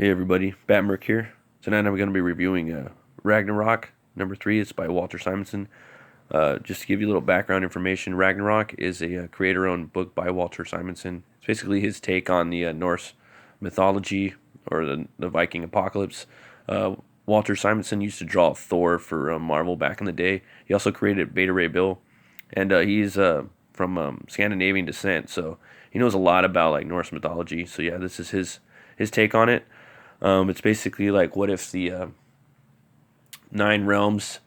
Hey everybody, Batmerk here. Tonight I'm going to be reviewing Ragnarok number 3. It's by Walter Simonson. Just to give you a little background information, Ragnarok is a creator-owned book by Walter Simonson. It's basically his take on the Norse mythology or the Viking apocalypse. Walter Simonson used to draw Thor for Marvel back in the day. He also created Beta Ray Bill, and he's from Scandinavian descent, so he knows a lot about like Norse mythology. So yeah, this is his take on it. It's basically like, what if the 9 realms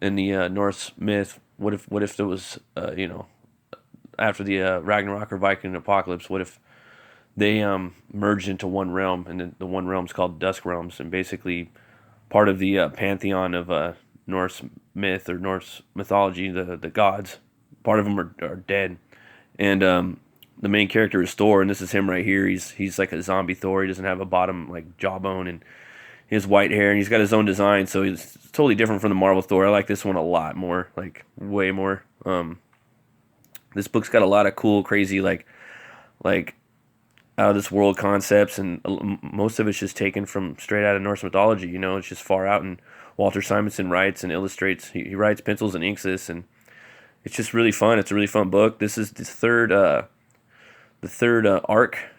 in the Norse myth? What if there was after the Ragnarok or Viking apocalypse? What if they merged into one realm, and the one realm's called Dusk Realms, and basically part of the pantheon of Norse myth or Norse mythology, the gods. Part of them are dead, and the main character is Thor, and this is him right here. He's like a zombie Thor. He doesn't have a bottom like jawbone, and he has white hair, and he's got his own design, so he's totally different from the Marvel Thor. I like this one a lot more, like way more. This book's got a lot of cool, crazy, like out of this world concepts, and most of it's just taken from straight out of Norse mythology. It's just far out, and Walter Simonson writes and illustrates. He writes, pencils, and inks this, and it's just really fun. It's a really fun book. This is the third arc.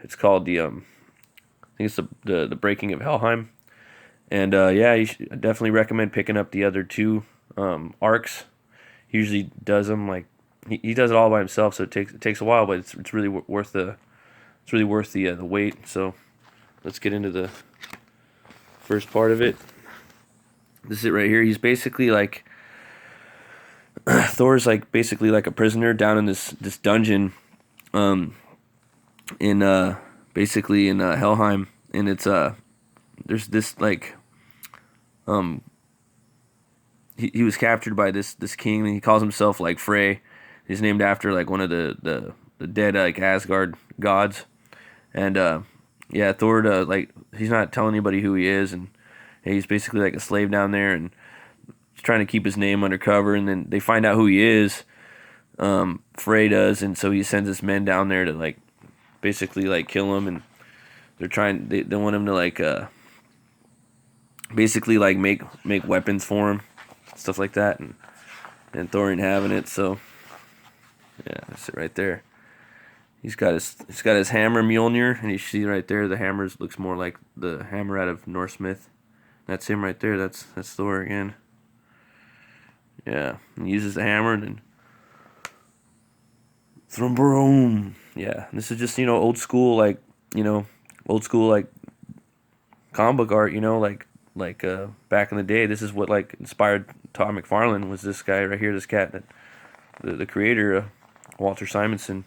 It's called I think it's the Breaking of Helheim, and yeah, I definitely recommend picking up the other two arcs. He usually does them like he does it all by himself, so it takes a while, but it's really worth the wait. So let's get into the first part of it. This is it right here. He's basically like Thor's like basically like a prisoner down in this dungeon. In basically in Helheim, and it's there's this like he was captured by this king, and he calls himself like Frey. He's named after like one of the dead like Asgard gods, and yeah, Thor like he's not telling anybody who he is, and he's basically like a slave down there, and he's trying to keep his name undercover, and then they find out who he is. Frey does, and so he sends his men down there to like basically like kill him, and they want him to like basically like make weapons for him, stuff like that, and Thor ain't having it. So yeah, that's it right there. He's got his hammer Mjolnir, and you see right there the hammer looks more like the hammer out of Norse myth. That's him right there. That's Thor again. Yeah, he uses the hammer, and then Thrumboroom. Yeah, this is just old school like comic book art. Like back in the day. This is what like inspired Todd McFarlane. Was this guy right here? This cat that the creator Walter Simonson.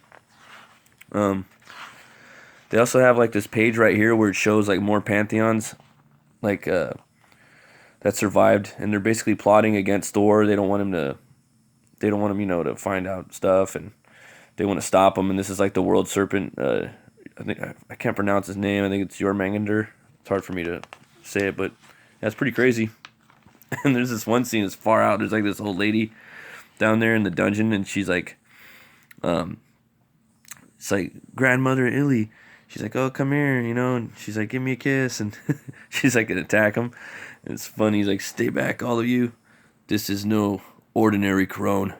They also have like this page right here where it shows like more pantheons, like that survived, and they're basically plotting against Thor. They don't want him to find out stuff, and they want to stop him. And this is like the world serpent. I think I can't pronounce his name. I think it's Jormungandr. It's hard for me to say it, but that's pretty crazy. And there's this one scene that's far out. There's like this old lady down there in the dungeon, and she's like, it's like grandmother Illy. She's like, oh, come here, and she's like, give me a kiss, and she's like gonna attack him. And it's funny. He's like, stay back, all of you. This is no ordinary crone.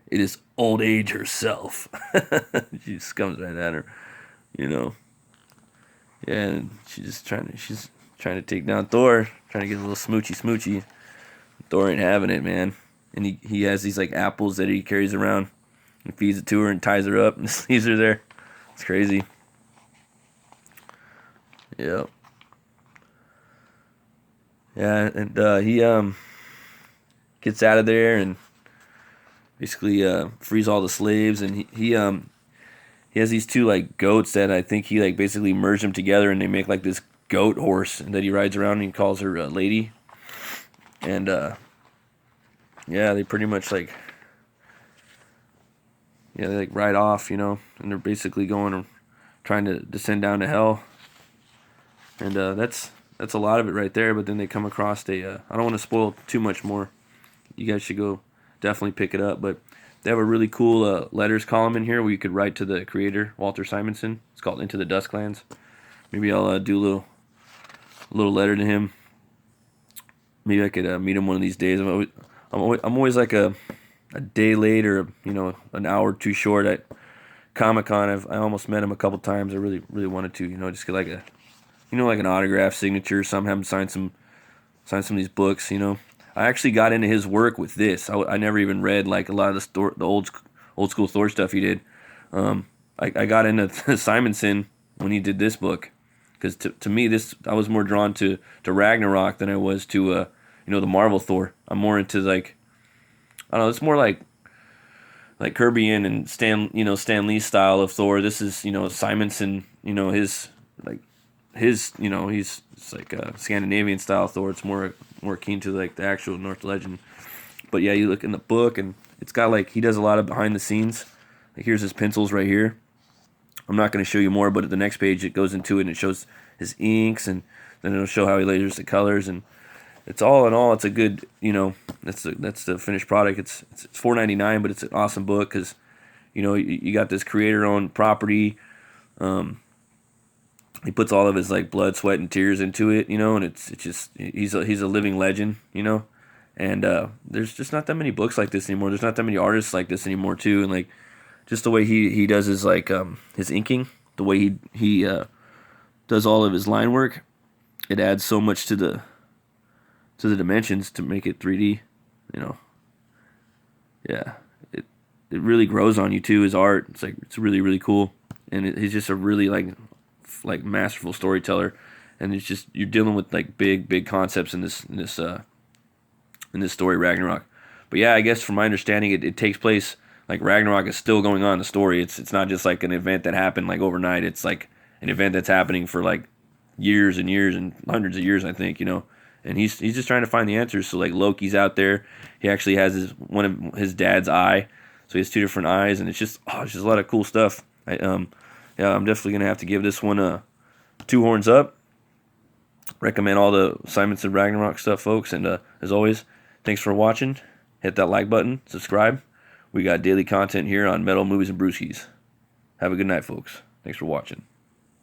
It is old age herself. She just comes right at her, Yeah, and she's trying to take down Thor, trying to get a little smoochy. Thor ain't having it, man. And he has these like apples that he carries around and feeds it to her and ties her up and leaves her there. It's crazy. Yep. Yeah, and he gets out of there and basically frees all the slaves, and he has these two like goats that I think he like basically merged them together, and they make like this goat horse that he rides around, and he calls her Lady. And yeah, they pretty much like they like ride off, and they're basically going trying to descend down to hell. And that's a lot of it right there. But then they come across I don't want to spoil too much more. You guys should go definitely pick it up. But they have a really cool letters column in here where you could write to the creator, Walter Simonson. It's called Into the Dusklands. Maybe I'll do a a little letter to him. Maybe I could meet him one of these days. I'm always like a day late or an hour too short at Comic-Con. I almost met him a couple times. I really wanted to just get like a like an autograph signature or something. Have him sign some of these books. I actually got into his work with this. I never even read like a lot of the old school Thor stuff he did. I got into Simonson when he did this book, because to me I was more drawn to Ragnarok than I was to the Marvel Thor. I'm more into like, I don't know, it's more like Kirby and Stan Lee's style of Thor. This is Simonson, his like he's it's like a Scandinavian style Thor. It's more keen to like the actual Norse legend. But yeah, you look in the book and it's got like, he does a lot of behind the scenes. Like here's his pencils right here. I'm not going to show you more, but at the next page it goes into it and it shows his inks, and then it'll show how he lasers the colors, and it's all in all, it's a good, that's the finished product. It's $4.99, but it's an awesome book because you got this creator-owned property. He puts all of his like blood, sweat, and tears into it, and it's just he's a living legend, and there's just not that many books like this anymore. There's not that many artists like this anymore too, and like just the way he does his like his inking, the way he does all of his line work, it adds so much to the dimensions to make it 3D, yeah, it really grows on you too. His art, it's really cool, and he's just a really like masterful storyteller, and it's just, you're dealing with like big concepts in this story, Ragnarok. But yeah, I guess from my understanding, it takes place, like Ragnarok is still going on in the story. It's not just like an event that happened like overnight. It's like an event that's happening for like years and years and hundreds of years, I think, and he's just trying to find the answers. So like Loki's out there, he actually has one of his dad's eye, so he has two different eyes, and it's just a lot of cool stuff. Yeah, I'm definitely gonna have to give this one 2 horns up. Recommend all the Simonson Ragnarok stuff, folks, and as always, thanks for watching. Hit that like button, subscribe. We got daily content here on Metal Movies and Brewskis. Have a good night, folks. Thanks for watching.